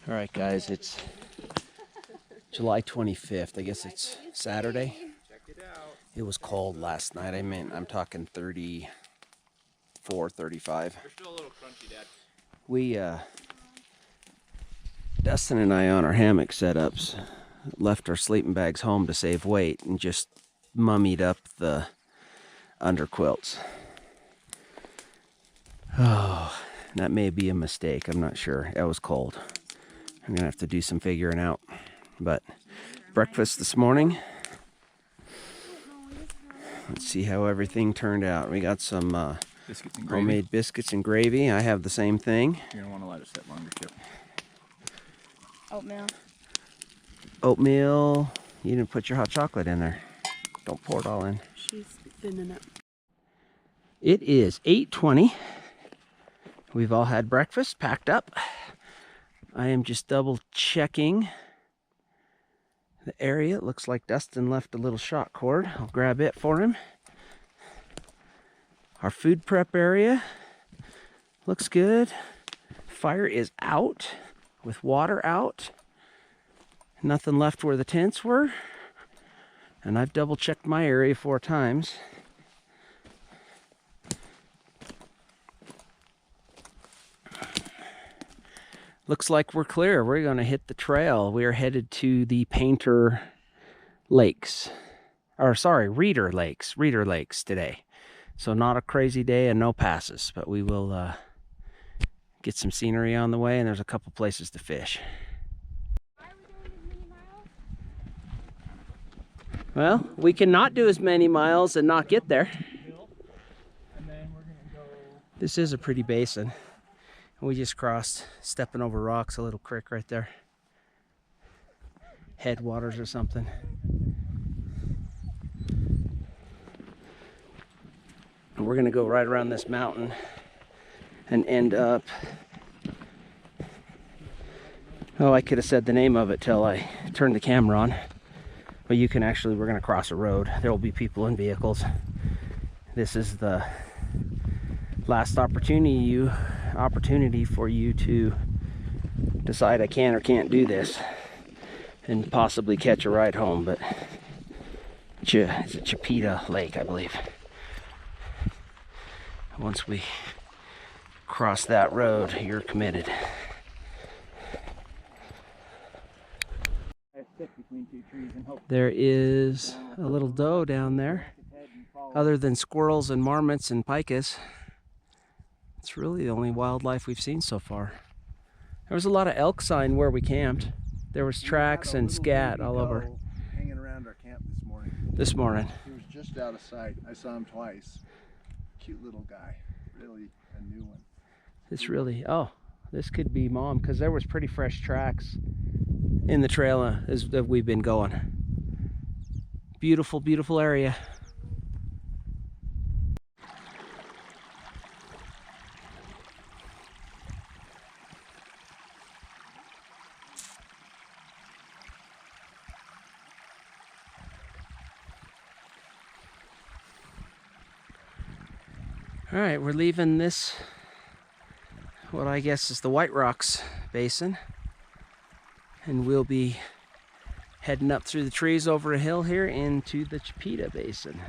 All right, guys, it's July 25th. I guess it's Saturday. It was cold last night. I'm talking 34, 35. They're still a little crunchy, Dad. We, Dustin and I on our hammock setups left our sleeping bags home to save weight and just mummied up the underquilts. Oh, that may be a mistake. I'm not sure. It was cold. I'm gonna have to do some figuring out. But breakfast this morning. Let's see how everything turned out. We got some homemade biscuits and gravy. I have the same thing. You're gonna want to let it sit longer too. Oatmeal. Oatmeal. You didn't put your hot chocolate in there. Don't pour it all in. She's thinning it. It is 8:20. We've all had breakfast, packed up. I am just double checking the area. It looks like Dustin left a little shot cord. I'll grab it for him. Our food prep area looks good. Fire is out with water out. Nothing left where the tents were. And I've double checked my area 4 times. Looks like we're clear. We're going to hit the trail. We are headed to the Painter Lakes. Or sorry, Reeder Lakes today. So not a crazy day and no passes, but we will get some scenery on the way, and there's a couple places to fish. Well, we cannot do as many miles and not get there. This is a pretty basin. We just crossed, stepping over rocks, a little creek right there. Headwaters or something. And we're gonna go right around this mountain and end up, oh, I could have said the name of it till I turned the camera on. But you can actually, we're gonna cross a road. There will be people and vehicles. This is the last opportunity for you to decide I can or can't do this and possibly catch a ride home. But it's a Chipeta Lake, I believe. Once we cross that road, you're committed. There is a little doe down there. Other than squirrels and marmots and pikas, it's really the only wildlife we've seen so far. There was a lot of elk sign where we camped. There was tracks and scat all over. Hanging around our camp this morning. He was just out of sight. I saw him twice. Cute little guy. Really a new one. This could be Mom, because there was pretty fresh tracks in the trail as we've been going. Beautiful, beautiful area. All right, we're leaving this, what I guess is the Whiterocks Basin, and we'll be heading up through the trees over a hill here into the Chipeta Basin.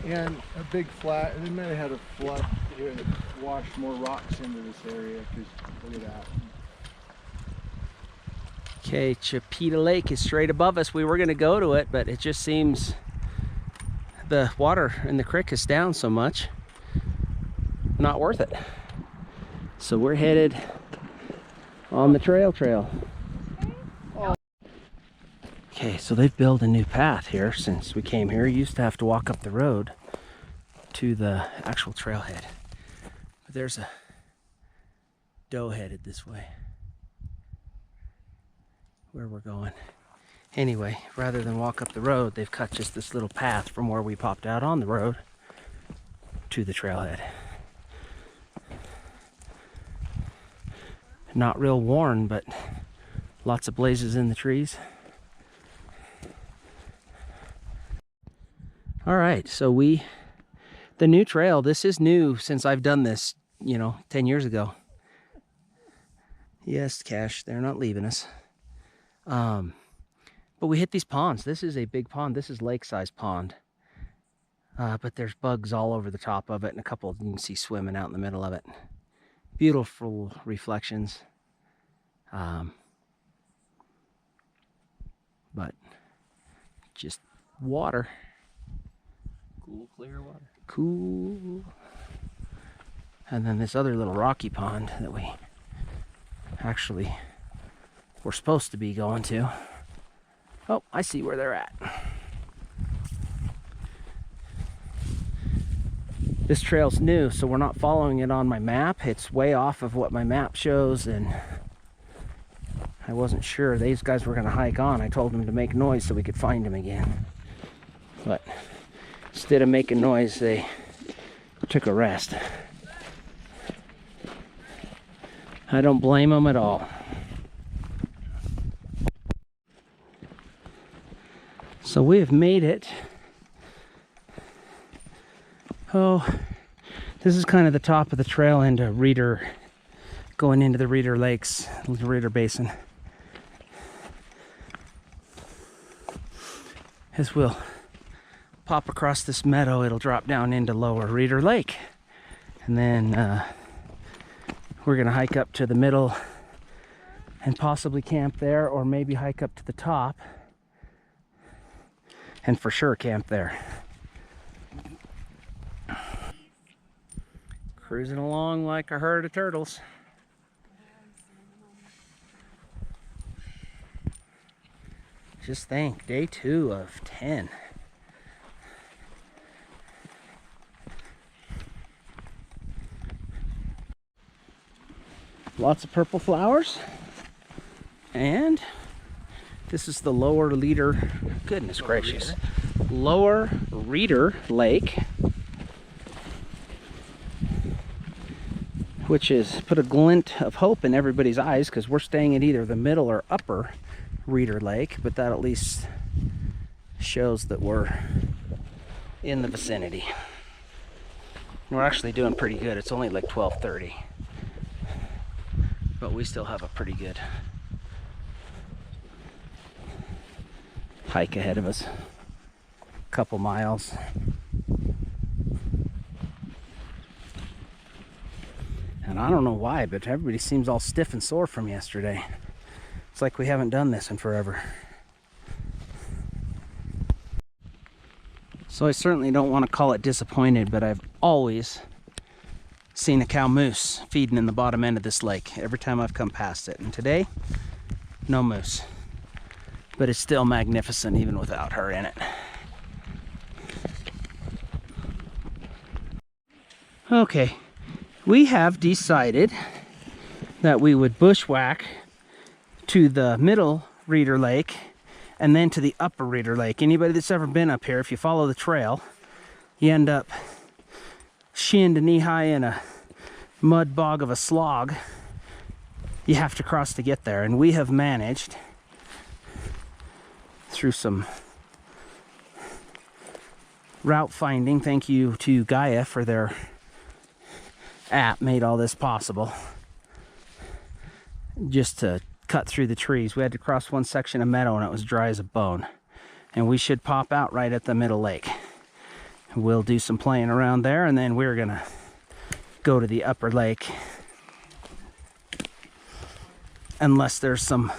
And a big flat, and they might have had a flood here that washed more rocks into this area, because look at that. Okay, Chipeta Lake is straight above us. We were going to go to it, but it just seems the water in the creek is down so much, not worth it. So we're headed on the trail. Okay, so they've built a new path here since we came here. You used to have to walk up the road to the actual trailhead. But there's a doe headed this way, where we're going. Anyway, rather than walk up the road, they've cut just this little path from where we popped out on the road to the trailhead. Not real worn, but lots of blazes in the trees. All right, so the new trail, this is new since I've done this, 10 years ago. Yes, Cash, they're not leaving us. But we hit these ponds. This is a big pond. This is lake-sized pond. But there's bugs all over the top of it, and a couple you can see swimming out in the middle of it. Beautiful reflections. But just water. Cool, clear water. Cool. And then this other little rocky pond that we actually were supposed to be going to. Oh, I see where they're at. This trail's new, so we're not following it on my map. It's way off of what my map shows, and I wasn't sure these guys were going to hike on. I told them to make noise so we could find them again. But instead of making noise, they took a rest. I don't blame them at all. So we have made it. Oh, this is kind of the top of the trail into Reeder, going into the Reeder Lakes, the Reeder Basin. As we'll pop across this meadow, it'll drop down into lower Reeder Lake. And then we're gonna hike up to the middle and possibly camp there, or maybe hike up to the top and for sure camp there. Cruising along like a herd of turtles. Just think, day 2 of 10. Lots of purple flowers. And this is the lower Reeder, goodness gracious, lower Reeder Lake, which has put a glint of hope in everybody's eyes because we're staying at either the middle or upper Reeder Lake, but that at least shows that we're in the vicinity. We're actually doing pretty good. It's only like 12:30, but we still have a pretty good hike ahead of us. Couple miles. And I don't know why, but everybody seems all stiff and sore from yesterday. It's like we haven't done this in forever. So I certainly don't want to call it disappointed, but I've always seen a cow moose feeding in the bottom end of this lake every time I've come past it. And today, no moose. But it's still magnificent even without her in it. Okay, we have decided that we would bushwhack to the middle Reeder Lake and then to the upper Reeder Lake. Anybody that's ever been up here, if you follow the trail, you end up shin to knee high in a mud bog of a slog you have to cross to get there. And we have managed, through some route finding, thank you to Gaia for their app, made all this possible, just to cut through the trees. We had to cross one section of meadow and it was dry as a bone, and we should pop out right at the middle lake. We'll do some playing around there, and then we're gonna go to the upper lake, unless there's some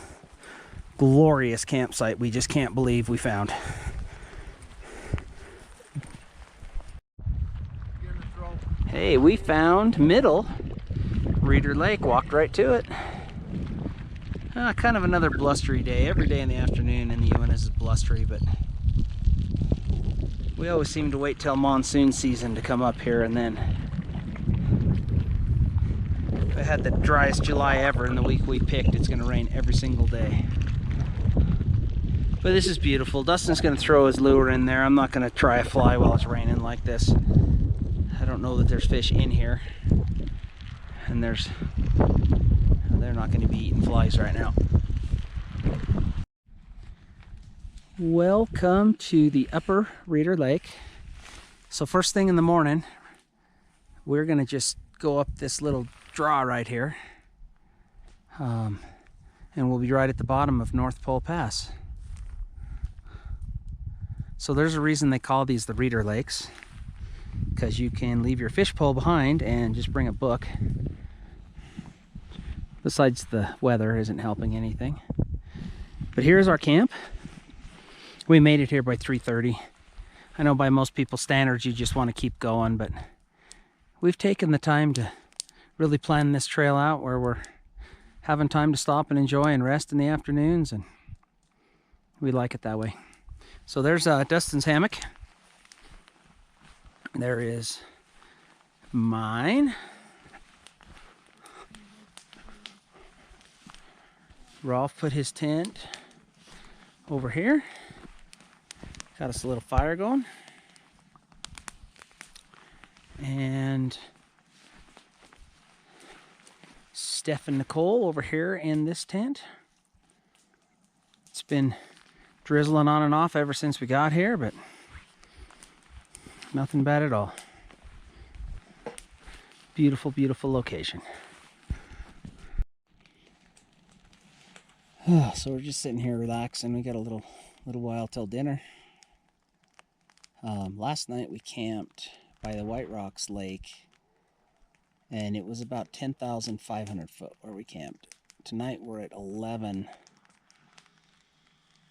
glorious campsite we just can't believe we found. Hey, we found Middle Reeder Lake, walked right to it. Kind of another blustery day. Every day in the afternoon in the Uinta is blustery, but we always seem to wait till monsoon season to come up here, and then we had the driest July ever, and the week we picked it's going to rain every single day. But this is beautiful. Dustin's going to throw his lure in there. I'm not going to try a fly while it's raining like this. I don't know that there's fish in here, and they're not going to be eating flies right now. Welcome to the Upper Reeder Lake. So first thing in the morning, we're going to just go up this little draw right here, and we'll be right at the bottom of North Pole Pass. So there's a reason they call these the Reeder Lakes, because you can leave your fish pole behind and just bring a book. Besides, the weather isn't helping anything. But here's our camp. We made it here by 3:30. I know by most people's standards you just want to keep going, but we've taken the time to really plan this trail out where we're having time to stop and enjoy and rest in the afternoons, and we like it that way. So there's Dustin's hammock. There is mine. Rolph put his tent over here. Got us a little fire going. And Steph and Nicole over here in this tent. It's been drizzling on and off ever since we got here, but nothing bad at all. Beautiful, beautiful location. So we're just sitting here relaxing. We got a little while till dinner. Last night we camped by the Whiterocks lake, and it was about 10,500 foot where we camped. Tonight we're at 11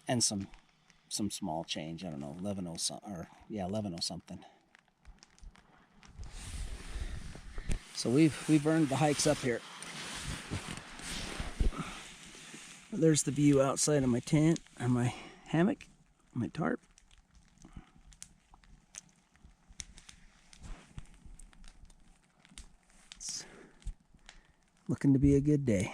and some small change. I don't know, 11 something. So we've earned the hikes up here. There's the view outside of my tent, or my hammock, my tarp. It's looking to be a good day.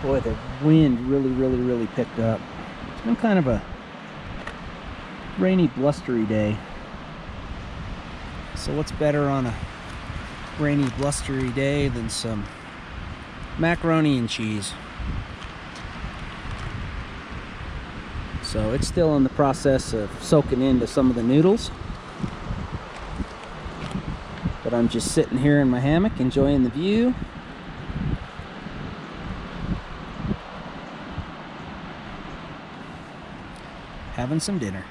Boy, the wind really picked up. It's been kind of a rainy, blustery day. So what's better on a rainy, blustery day than some macaroni and cheese? So it's still in the process of soaking into some of the noodles, but I'm just sitting here in my hammock enjoying the view. Having some dinner.